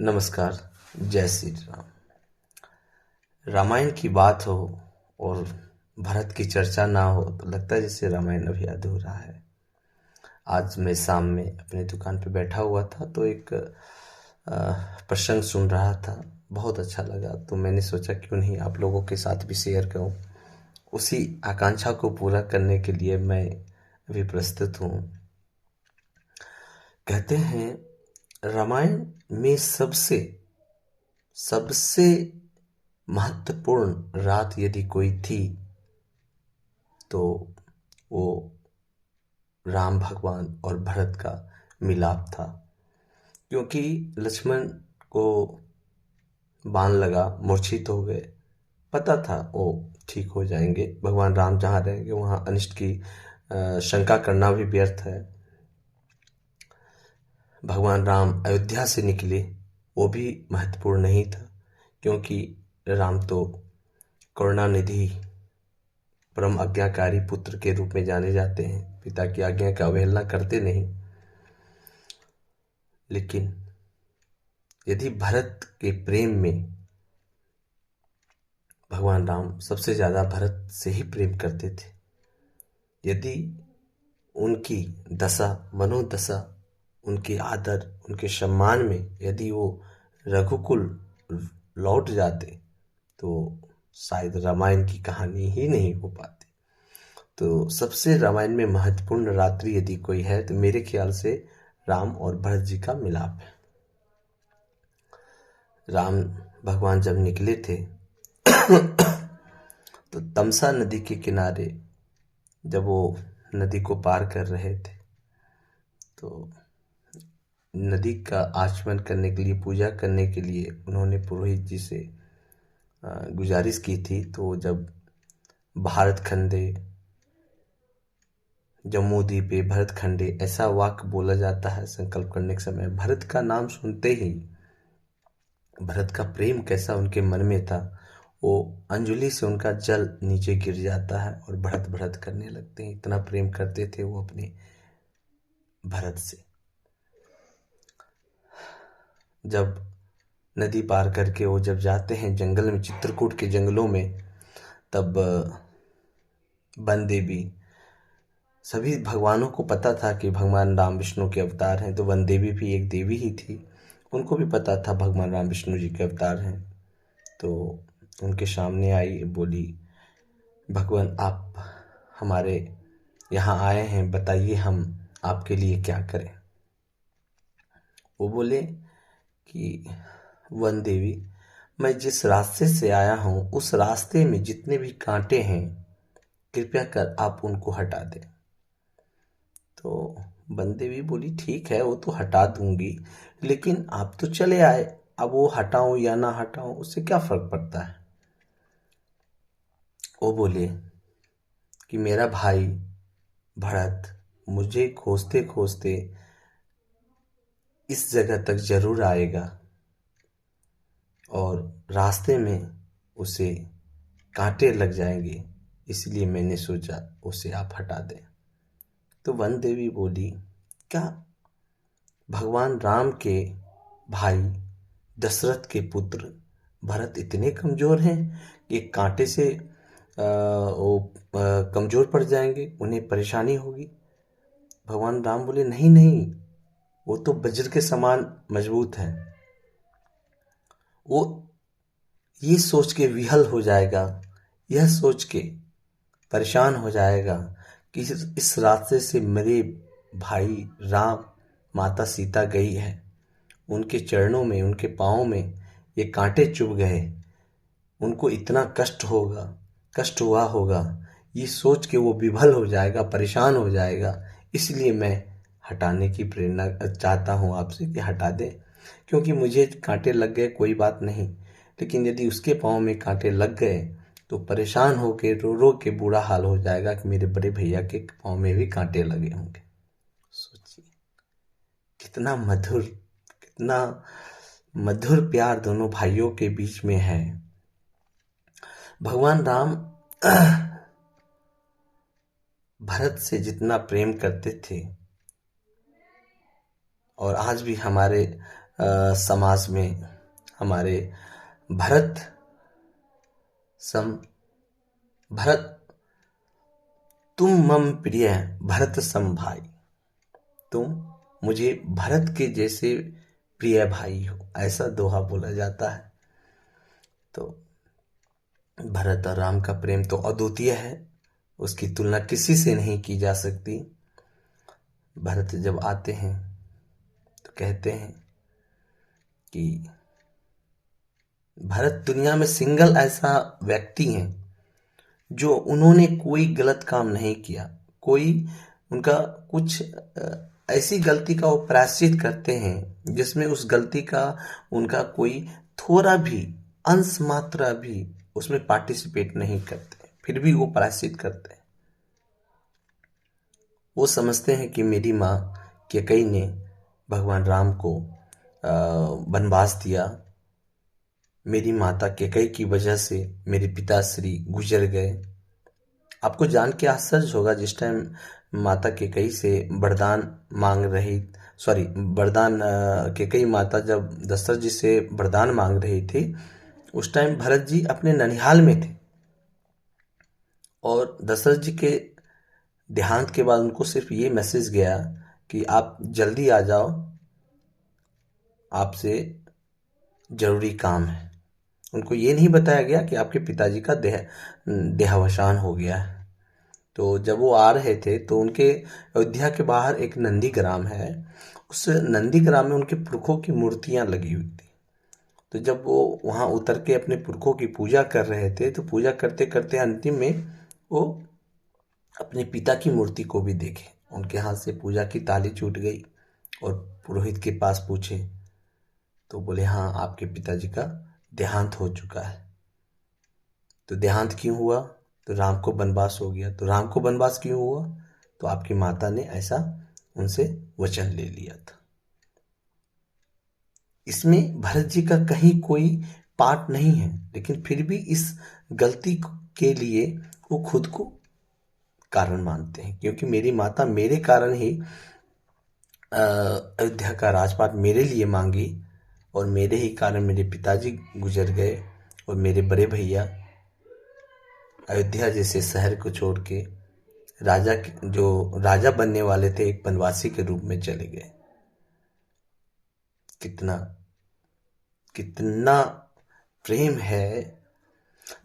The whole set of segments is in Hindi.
नमस्कार। जय श्री राम। रामायण की बात हो और भरत की चर्चा ना हो तो लगता है जैसे रामायण अभी अधूरा है। आज मैं शाम में अपनी दुकान पे बैठा हुआ था तो एक प्रसंग सुन रहा था, बहुत अच्छा लगा। तो मैंने सोचा क्यों नहीं आप लोगों के साथ भी शेयर करूं। उसी आकांक्षा को पूरा करने के लिए मैं अभी प्रस्तुत हूँ। कहते हैं रामायण में सबसे सबसे महत्वपूर्ण रात यदि कोई थी तो वो राम भगवान और भरत का मिलाप था। क्योंकि लक्ष्मण को बाण लगा, मूर्छित हो गए। पता था वो ठीक हो जाएंगे, भगवान राम जहाँ रहेंगे वहाँ अनिष्ट की शंका करना भी व्यर्थ है। भगवान राम अयोध्या से निकले वो भी महत्वपूर्ण नहीं था, क्योंकि राम तो करुणानिधि परम आज्ञाकारी पुत्र के रूप में जाने जाते हैं, पिता की आज्ञा का अवहेलना करते नहीं। लेकिन यदि भरत के प्रेम में भगवान राम सबसे ज्यादा भरत से ही प्रेम करते थे, यदि उनकी दशा मनोदशा, उनके आदर, उनके सम्मान में यदि वो रघुकुल लौट जाते तो शायद रामायण की कहानी ही नहीं हो पाती। तो सबसे रामायण में महत्वपूर्ण रात्रि यदि कोई है तो मेरे ख्याल से राम और भरत जी का मिलाप है। राम भगवान जब निकले थे तो तमसा नदी के किनारे जब वो नदी को पार कर रहे थे तो नदी का आचमन करने के लिए, पूजा करने के लिए उन्होंने पुरोहित जी से गुजारिश की थी। तो जब भारत खंडे जम्मू द्वीपे भरत खंडे ऐसा वाक्य बोला जाता है संकल्प करने के समय, भरत का नाम सुनते ही भरत का प्रेम कैसा उनके मन में था, वो अंजलि से उनका जल नीचे गिर जाता है और भरत भरत करने लगते हैं। इतना प्रेम करते थे वो अपने भरत से। जब नदी पार करके वो जब जाते हैं जंगल में, चित्रकूट के जंगलों में, तब वन देवी, सभी भगवानों को पता था कि भगवान राम विष्णु के अवतार हैं, तो वन देवी भी एक देवी ही थी, उनको भी पता था भगवान राम विष्णु जी के अवतार हैं। तो उनके सामने आई, बोली भगवान आप हमारे यहाँ आए हैं, बताइए हम आपके लिए क्या करें। वो बोले कि वन देवी, मैं जिस रास्ते से आया हूँ उस रास्ते में जितने भी कांटे हैं कृपया कर आप उनको हटा दें। तो वन देवी बोली ठीक है वो तो हटा दूंगी, लेकिन आप तो चले आए, अब वो हटाऊं या ना हटाऊं उससे क्या फर्क पड़ता है। वो बोले कि मेरा भाई भरत मुझे खोजते खोजते इस जगह तक जरूर आएगा और रास्ते में उसे कांटे लग जाएंगे, इसलिए मैंने सोचा उसे आप हटा दें। तो वन देवी बोली क्या भगवान राम के भाई दशरथ के पुत्र भरत इतने कमजोर हैं कि कांटे से वो कमजोर पड़ जाएंगे, उन्हें परेशानी होगी। भगवान राम बोले नहीं नहीं, वो तो वज्र के समान मजबूत हैं। वो ये सोच के विहल हो जाएगा, यह सोच के परेशान हो जाएगा कि इस रास्ते से मेरे भाई राम, माता सीता गई है, उनके चरणों में, उनके पाँव में ये कांटे चुभ गए, उनको इतना कष्ट होगा, कष्ट हुआ होगा, ये सोच के वो विभल हो जाएगा, परेशान हो जाएगा। इसलिए मैं हटाने की प्रेरणा चाहता हूँ आपसे कि हटा दें। क्योंकि मुझे कांटे लग गए कोई बात नहीं, लेकिन यदि उसके पाँव में कांटे लग गए तो परेशान होके रो रो के बुरा हाल हो जाएगा कि मेरे बड़े भैया के पाँव में भी कांटे लगे होंगे। सोचिए कितना मधुर, कितना मधुर प्यार दोनों भाइयों के बीच में है। भगवान राम भरत से जितना प्रेम करते थे और आज भी हमारे समाज में हमारे भरत सम भरत तुम मम प्रिय भरत सम भाई, तुम मुझे भरत के जैसे प्रिय भाई हो, ऐसा दोहा बोला जाता है। तो भरत और राम का प्रेम तो अद्वितीय है, उसकी तुलना किसी से नहीं की जा सकती। भरत जब आते हैं तो कहते हैं कि भरत दुनिया में सिंगल ऐसा व्यक्ति है जो उन्होंने कोई गलत काम नहीं किया, कोई उनका कुछ ऐसी गलती का वो प्रायश्चित करते हैं जिसमें उस गलती का उनका कोई थोड़ा भी अंश मात्रा भी उसमें पार्टिसिपेट नहीं करते, फिर भी वो प्रायश्चित करते हैं। वो समझते हैं कि मेरी माँ कैकेयी ने भगवान राम को वनवास दिया, मेरी माता कैकेयी की वजह से मेरे पिताश्री गुजर गए। आपको जान के आश्चर्य होगा, जिस टाइम माता कैकेयी से वरदान मांग रही, सॉरी वरदान कैकेयी माता जब दशरथ जी से वरदान मांग रही थी, उस टाइम भरत जी अपने ननिहाल में थे और दशरथ जी के देहांत के बाद उनको सिर्फ ये मैसेज गया कि आप जल्दी आ जाओ, आपसे जरूरी काम है। उनको ये नहीं बताया गया कि आपके पिताजी का देहावसान हो गया है। तो जब वो आ रहे थे तो उनके अयोध्या के बाहर एक नंदी ग्राम है, उस नंदी ग्राम में उनके पुरखों की मूर्तियां लगी हुई थी। तो जब वो वहां उतर के अपने पुरखों की पूजा कर रहे थे तो पूजा करते करते अंतिम में वो अपने पिता की मूर्ति को भी देखे, उनके हाथ से पूजा की ताली छूट गई और पुरोहित के पास पूछे तो बोले हाँ, आपके पिताजी का देहांत हो चुका है। तो देहांत क्यों हुआ? तो राम को वनवास हो गया। तो राम को वनवास क्यों हुआ? तो आपकी माता ने ऐसा उनसे वचन ले लिया था। इसमें भरत जी का कहीं कोई पार्ट नहीं है, लेकिन फिर भी इस गलती के लिए वो खुद को कारण मानते हैं, क्योंकि मेरी माता मेरे कारण ही अयोध्या का राजपाट मेरे लिए मांगी और मेरे ही कारण मेरे पिताजी गुजर गए और मेरे बड़े भैया अयोध्या जैसे शहर को छोड़ के जो राजा बनने वाले थे एक वनवासी के रूप में चले गए। कितना कितना प्रेम है।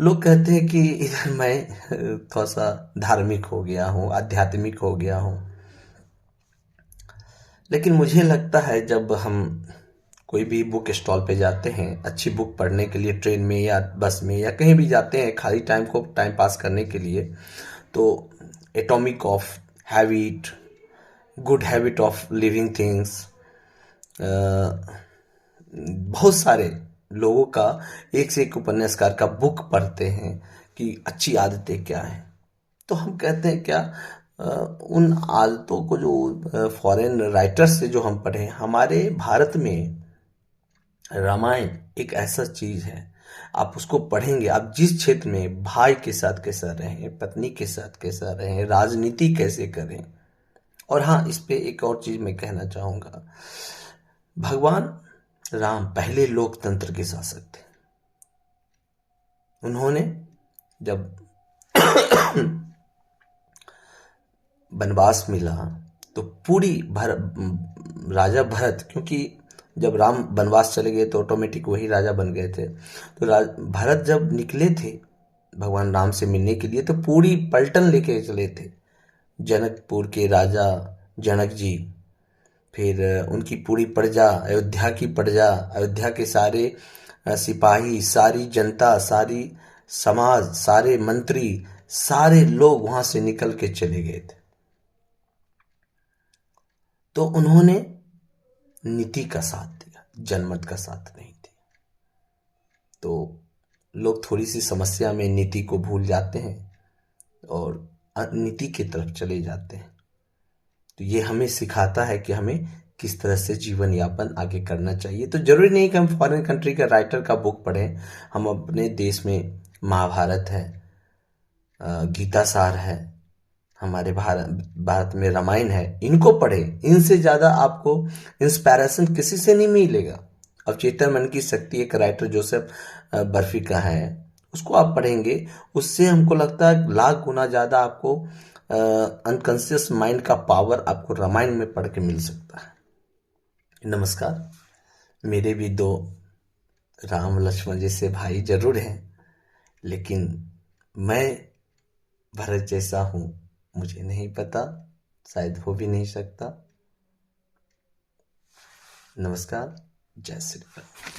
लोग कहते हैं कि इधर मैं थोड़ा सा धार्मिक हो गया हूँ, आध्यात्मिक हो गया हूँ, लेकिन मुझे लगता है जब हम कोई भी बुक स्टॉल पे जाते हैं अच्छी बुक पढ़ने के लिए, ट्रेन में या बस में या कहीं भी जाते हैं खाली टाइम को टाइम पास करने के लिए, तो atomic of habit, good habit of living things, बहुत सारे लोगों का एक से एक उपन्यासकार का बुक पढ़ते हैं कि अच्छी आदतें क्या हैं। तो हम कहते हैं क्या उन आदतों को जो फॉरेन राइटर्स से जो हम पढ़े, हमारे भारत में रामायण एक ऐसा चीज है, आप उसको पढ़ेंगे, आप जिस क्षेत्र में भाई के साथ कैसा रहें, पत्नी के साथ कैसा रहें, राजनीति कैसे करें। और हाँ, इस पे एक और चीज मैं कहना चाहूंगा, भगवान राम पहले लोकतंत्र के शासक थे। उन्होंने जब वनवास मिला तो पूरी राजा भरत, क्योंकि जब राम वनवास चले गए तो ऑटोमेटिक वही राजा बन गए थे, तो भरत जब निकले थे भगवान राम से मिलने के लिए तो पूरी पलटन लेके चले थे। जनकपुर के राजा जनक जी, फिर उनकी पूरी प्रजा, अयोध्या की प्रजा, अयोध्या के सारे सिपाही, सारी जनता, सारी समाज, सारे मंत्री, सारे लोग वहां से निकल के चले गए थे। तो उन्होंने नीति का साथ दिया, जनमत का साथ नहीं दिया। तो लोग थोड़ी सी समस्या में नीति को भूल जाते हैं और नीति की तरफ चले जाते हैं। तो ये हमें सिखाता है कि हमें किस तरह से जीवन यापन आगे करना चाहिए। तो जरूरी नहीं कि हम फॉरेन कंट्री का राइटर का बुक पढ़ें, हम अपने देश में महाभारत है, गीता सार है, हमारे भारत में रामायण है, इनको पढ़ें। इनसे ज्यादा आपको इंस्पायरेशन किसी से नहीं मिलेगा। अवचेतन मन की शक्ति एक राइटर जोसेफ बर्फी का है, उसको आप पढ़ेंगे, उससे हमको लगता है लाख गुना ज्यादा आपको अनकॉन्शियस माइंड का पावर आपको रामायण में पढ़ के मिल सकता है। नमस्कार। मेरे भी दो राम लक्ष्मण जैसे भाई जरूर हैं, लेकिन मैं भरत जैसा हूं मुझे नहीं पता, शायद हो भी नहीं सकता। नमस्कार। जय श्री राम।